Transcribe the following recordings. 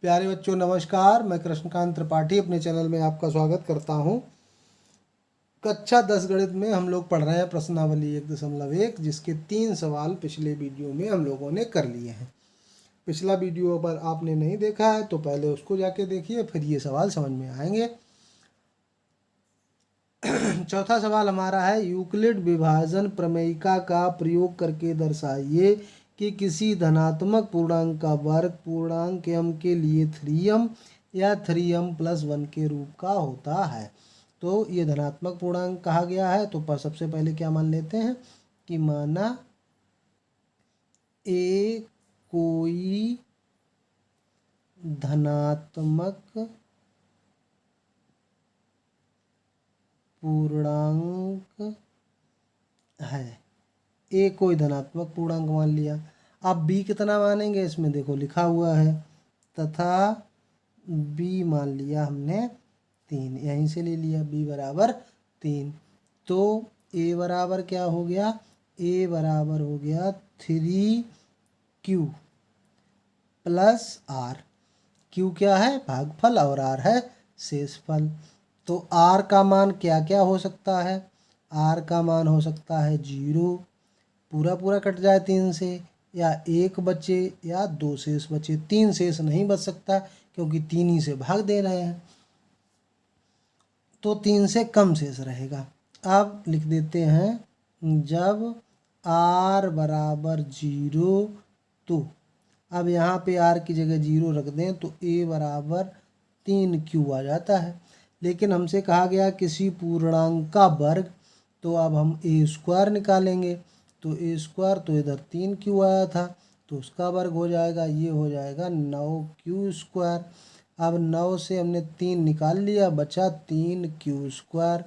प्यारे बच्चों नमस्कार। मैं कृष्णकांत त्रिपाठी अपने चैनल में आपका स्वागत करता हूं। कक्षा 10 गणित में हम लोग पढ़ रहे हैं प्रश्नावली 1.1 जिसके 3 सवाल पिछले वीडियो में हम लोगों ने कर लिए हैं। पिछला वीडियो अगर आपने नहीं देखा है तो पहले उसको जाके देखिए, फिर ये सवाल समझ में आएंगे। चौथा सवाल हमारा है, यूक्लिड विभाजन प्रमेयिका का प्रयोग करके दर्शाइए कि किसी धनात्मक पूर्णांक का वर्ग पूर्णांक m के लिए 3m या 3m + 1 के रूप का होता है। तो ये धनात्मक पूर्णांक कहा गया है, तो सबसे पहले क्या मान लेते हैं कि माना ए कोई धनात्मक पूर्णांक है। ए कोई धनात्मक पूर्णांक मान लिया। अब बी कितना मानेंगे, इसमें देखो लिखा हुआ है, तथा बी मान लिया हमने 3, यहीं से ले लिया बी बराबर 3। तो ए बराबर क्या हो गया, ए बराबर हो गया 3q + r। q क्या है, भागफल, और r है शेषफल। तो r का मान क्या क्या हो सकता है, r का मान हो सकता है 0, पूरा पूरा कट जाए 3 से, या 1 बचे, या 2 शेष बचे। 3 शेष नहीं बच सकता क्योंकि 3 ही से भाग दे रहे हैं, तो 3 से कम शेष रहेगा। अब लिख देते हैं, जब r बराबर 0 तो अब यहाँ पे r की जगह 0 रख दें तो a बराबर 3q आ जाता है। लेकिन हमसे कहा गया किसी पूर्णांक का वर्ग, तो अब हम a² निकालेंगे। तो a² तो इधर 3q आया था, तो उसका वर्ग हो जाएगा, ये हो जाएगा 9q²। अब 9 से हमने 3 निकाल लिया, बचा 3q²।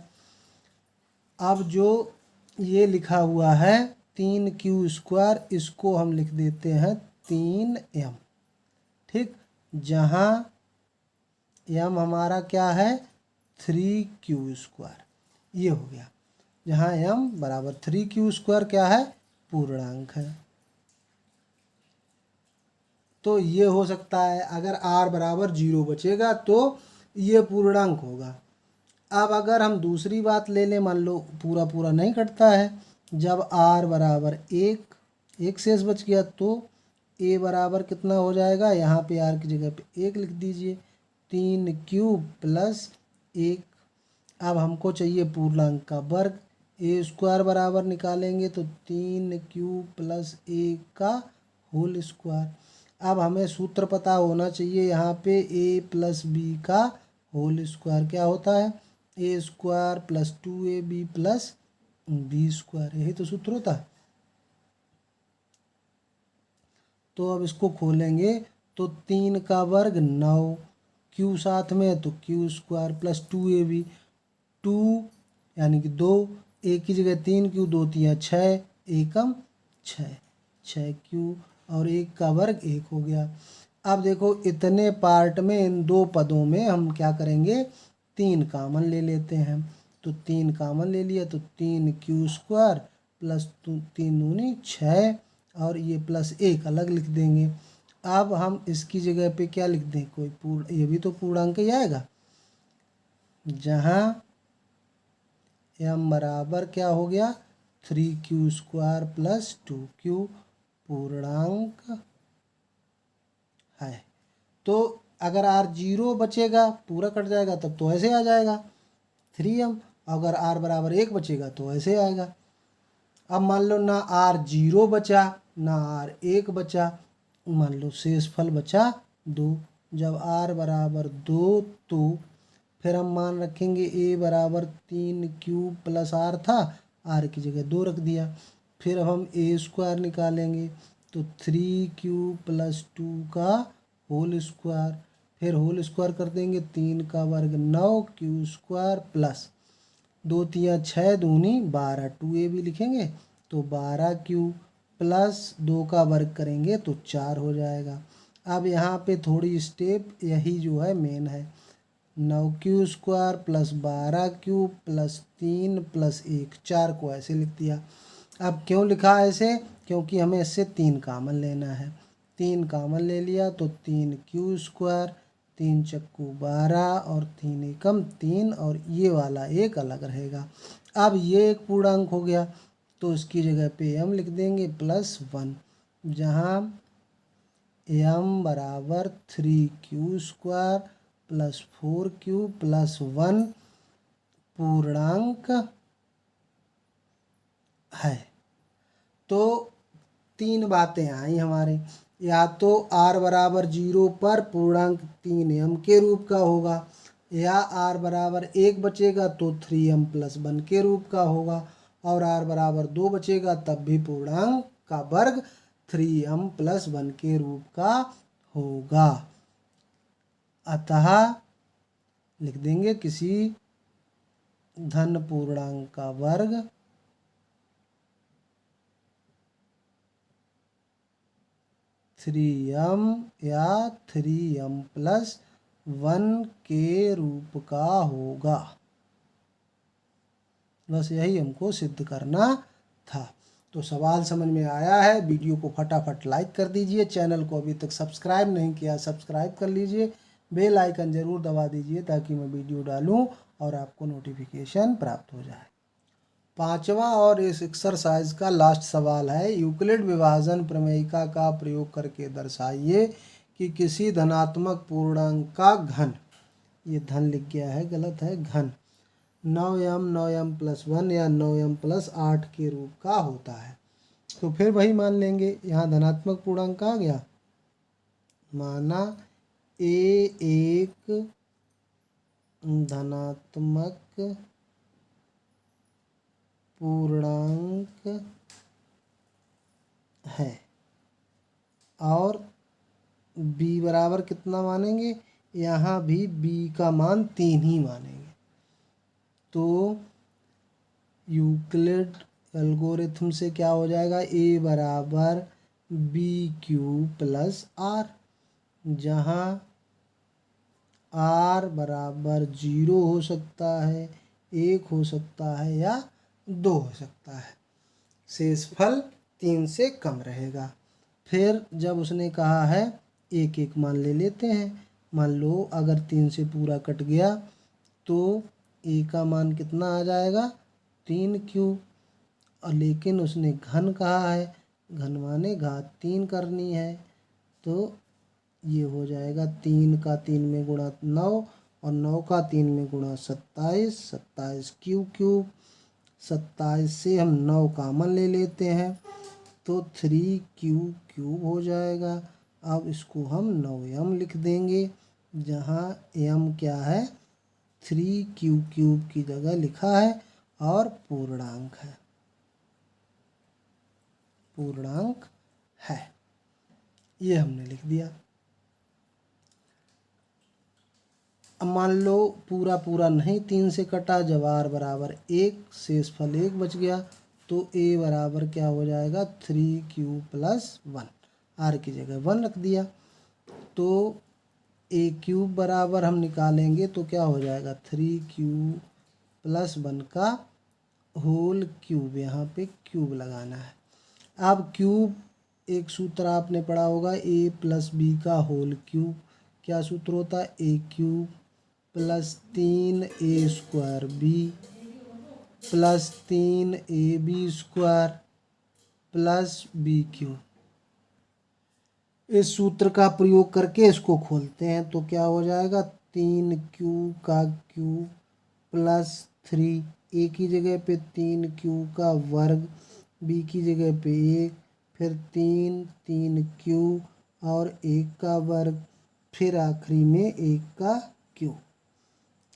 अब जो ये लिखा हुआ है 3q², इसको हम लिख देते हैं 3m। ठीक, जहाँ m हमारा क्या है 3q², ये हो गया। जहाँ m बराबर 3q² क्या है, पूर्णांक है। तो ये हो सकता है, अगर r बराबर 0 बचेगा तो ये पूर्णांक होगा। अब अगर हम दूसरी बात ले लें, मान लो पूरा पूरा नहीं कटता है, जब r बराबर 1 शेष बच गया तो a बराबर कितना हो जाएगा, यहाँ पे r की जगह पे 1 लिख दीजिए, 3q + 1। अब हमको चाहिए पूर्णांक का वर्ग, a² बराबर निकालेंगे तो 3q + 1 का होल स्क्वायर। अब हमें सूत्र पता होना चाहिए, यहाँ पे a + b का होल स्क्वायर क्या होता है, a² + 2ab + b², यही तो सूत्र होता है। तो अब इसको खोलेंगे तो 3 का वर्ग 9, q साथ में तो q² + 2ab, 2 यानी कि 2, एक की जगह 3q, 2 3 6, एकम 6, 6q, और 1 का वर्ग 1 हो गया। अब देखो इतने पार्ट में इन दो पदों में हम क्या करेंगे, 3 कामन ले लेते हैं। तो 3 कामन ले लिया तो 3q² + 3 दूनी 6, और ये +1 अलग लिख देंगे। अब हम इसकी जगह पे क्या लिख दें, कोई ये भी तो पूर्णांक ही आएगा, जहाँ m बराबर क्या हो गया 3q² + 2q पूर्णांक है। तो अगर r 0 बचेगा, पूरा कट जाएगा, तब तो ऐसे आ जाएगा 3m। अगर r बराबर 1 बचेगा तो ऐसे आएगा। अब मान लो ना r 0 बचा ना r 1 बचा, मान लो शेषफल बचा 2। जब r बराबर 2 तो फिर हम मान रखेंगे a बराबर 3q + r था, r की जगह 2 रख दिया। फिर अब हम a² निकालेंगे तो 3q + 2 का होल स्क्वायर, फिर होल स्क्वायर कर देंगे, 3 का वर्ग 9q² + 2 3 6 दूनी 12, 2ab लिखेंगे तो 12q + 2 का वर्ग करेंगे तो 4 हो जाएगा। अब यहाँ पे थोड़ी स्टेप, यही जो है मेन है, 9q² + 12q + 3 + 1, 4 को ऐसे लिख दिया। अब क्यों लिखा ऐसे, क्योंकि हमें इससे 3 कामन लेना है। 3 कामन ले लिया तो 3q², 3 चक्कू 12 और 3 एकम 3 और ये वाला एक अलग रहेगा। अब ये एक पूर्णांक हो गया तो इसकी जगह पे हम लिख देंगे +1, जहाँ m बराबर 3q² + 4q + 1 पूर्णांक है। तो 3 बातें आई हमारे, या तो r बराबर 0 पर पूर्णांक 3m के रूप का होगा, या r बराबर 1 बचेगा तो 3m + 1 के रूप का होगा, और r बराबर 2 बचेगा तब भी पूर्णांक का वर्ग 3m + 1 के रूप का होगा। अतः लिख देंगे किसी धन पूर्णांक का वर्ग m या 3m + 1 के रूप का होगा। बस यही हमको सिद्ध करना था। तो सवाल समझ में आया है। वीडियो को फटाफट लाइक कर दीजिए, चैनल को अभी तक सब्सक्राइब नहीं किया सब्सक्राइब कर लीजिए, बेल आइकन ज़रूर दबा दीजिए ताकि मैं वीडियो डालूं और आपको नोटिफिकेशन प्राप्त हो जाए। 5वां और इस एक्सरसाइज का लास्ट सवाल है, यूक्लिड विभाजन प्रमेयिका का प्रयोग करके दर्शाइए कि किसी धनात्मक पूर्णांक का घन, ये धन लिख गया है गलत है, घन 9m 9m + 1 या 9m + 8 के रूप का होता है। तो फिर वही मान लेंगे, यहाँ धनात्मक पूर्णांक आ गया, माना a एक धनात्मक पूर्णांक है और b बराबर कितना मानेंगे, यहाँ भी b का मान 3 ही मानेंगे। तो यूक्लिड एल्गोरिथम से क्या हो जाएगा, a बराबर bq + r, जहाँ r बराबर 0 हो सकता है, 1 हो सकता है या 2 हो सकता है। शेषफल 3 से कम रहेगा। फिर जब उसने कहा है एक एक मान ले लेते हैं, मान लो अगर 3 से पूरा कट गया तो a का मान कितना आ जाएगा, 3q, और लेकिन उसने घन कहा है, घन माने घात 3 करनी है, तो ये हो जाएगा 3 का 3 में गुणा 9 और 9 का 3 में गुणा 27, 27q³, 27 से हम 9 कामन ले लेते हैं तो 3q³ हो जाएगा। अब इसको हम 9m लिख देंगे, जहाँ m क्या है, 3q³ की जगह लिखा है और पूर्णांक है, पूर्णांक है, ये हमने लिख दिया। अब मान लो पूरा पूरा नहीं 3 से कटा, जब r बराबर 1, शेषफल 1 बच गया तो a बराबर क्या हो जाएगा, 3q + 1, r की जगह 1 रख दिया। तो a³ बराबर हम निकालेंगे तो क्या हो जाएगा, 3q + 1 का होल क्यूब, यहाँ पे क्यूब लगाना है। अब क्यूब, एक सूत्र आपने पढ़ा होगा, a + b का होल क्यूब, क्या सूत्र होता है, a³ + 3a² b + 3ab² + bq। इस सूत्र का प्रयोग करके इसको खोलते हैं तो क्या हो जाएगा, 3q का क्यूब + 3, a की जगह पे 3q का वर्ग, b की जगह पे 1, फिर 3q और 1 का वर्ग, फिर आखिरी में 1 का क्यूब।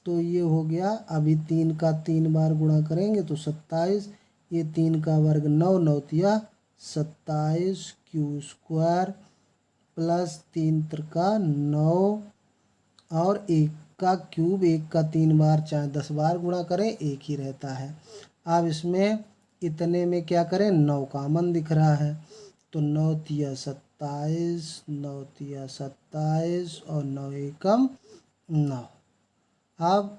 तो ये हो गया। अभी 3 का 3 बार गुणा करेंगे तो 27, ये 3 का वर्ग 9, 9 तिया 27q² + 3 त्रिका 9 और 1 का क्यूब, 1 का 3 बार चाहे 10 बार गुणा करें एक ही रहता है। अब इसमें इतने में क्या करें, 9 कामन दिख रहा है तो 9 तिया 27, 9 तिया 27 और 9 एकम 9। अब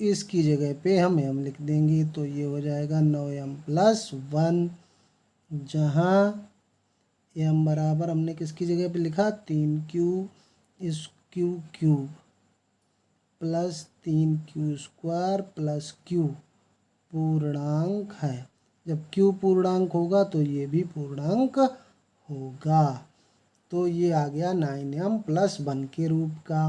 इसकी जगह पे हम m लिख देंगे तो ये हो जाएगा 9m + 1, जहाँ m बराबर हमने किसकी जगह पे लिखा 3q इस q cube plus 3q square plus q पूर्णांक है। जब q पूर्णांक होगा तो ये भी पूर्णांक होगा। तो ये आ गया 9m प्लस 1 के रूप का।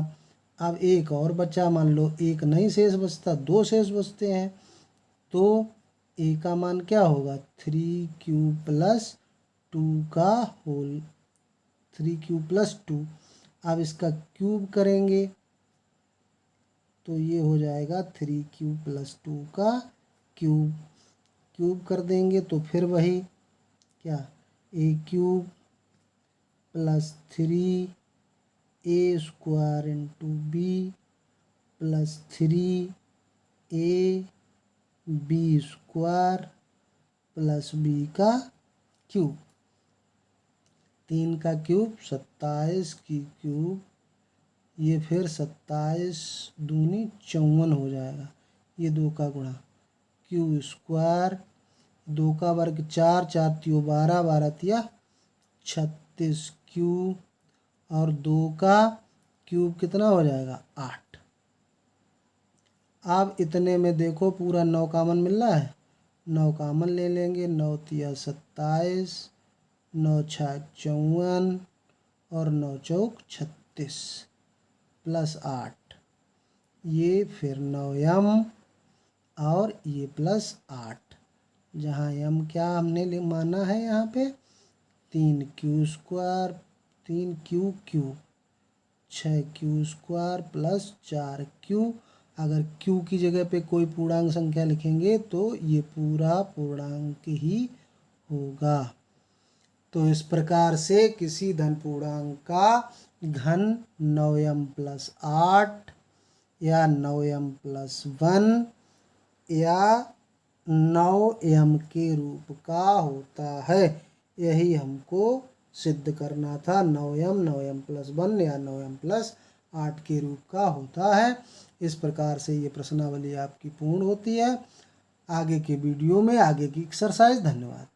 अब एक और बचा, मान लो एक नहीं शेष बचता, दो शेष बचते हैं, तो ए का मान क्या होगा 3q प्लस 2 का होल 3q प्लस 2। अब इसका क्यूब करेंगे तो ये हो जाएगा 3q प्लस 2 का क्यूब। क्यूब कर देंगे तो फिर वही क्या a cube plus 3a square into b plus 3a b square plus b का क्यूब। 3 का क्यूब 27 की क्यूब, ये फिर 27 दूनी 54 हो जाएगा। ये 2 का गुणा क्यू स्क्वायर, 2 का वर्ग 4, 4 तियो 12, 12 तिया 36 क्यूब और 2 का क्यूब कितना हो जाएगा 8। अब इतने में देखो पूरा 9 कामन मिल रहा है, 9 कामन ले लेंगे, 9 तिया 27, 9 छः 54 और 9 चौक 36 प्लस 8, ये फिर 9m और ये प्लस 8, जहाँ m क्या हमने माना है यहाँ पे 3q square 3q cube 6q square plus 4q। अगर q की जगह पे कोई पूर्णांक संख्या लिखेंगे तो ये पूरा पूर्णांक ही होगा। तो इस प्रकार से किसी धन पूर्णांक का घन 9m प्लस 8 या 9m प्लस 1 या 9m के रूप का होता है। यही हमको सिद्ध करना था। 9m प्लस 1 या 9m प्लस 8 के रूप का होता है। इस प्रकार से ये प्रश्नावली आपकी पूर्ण होती है। आगे के वीडियो में आगे की एक्सरसाइज। धन्यवाद।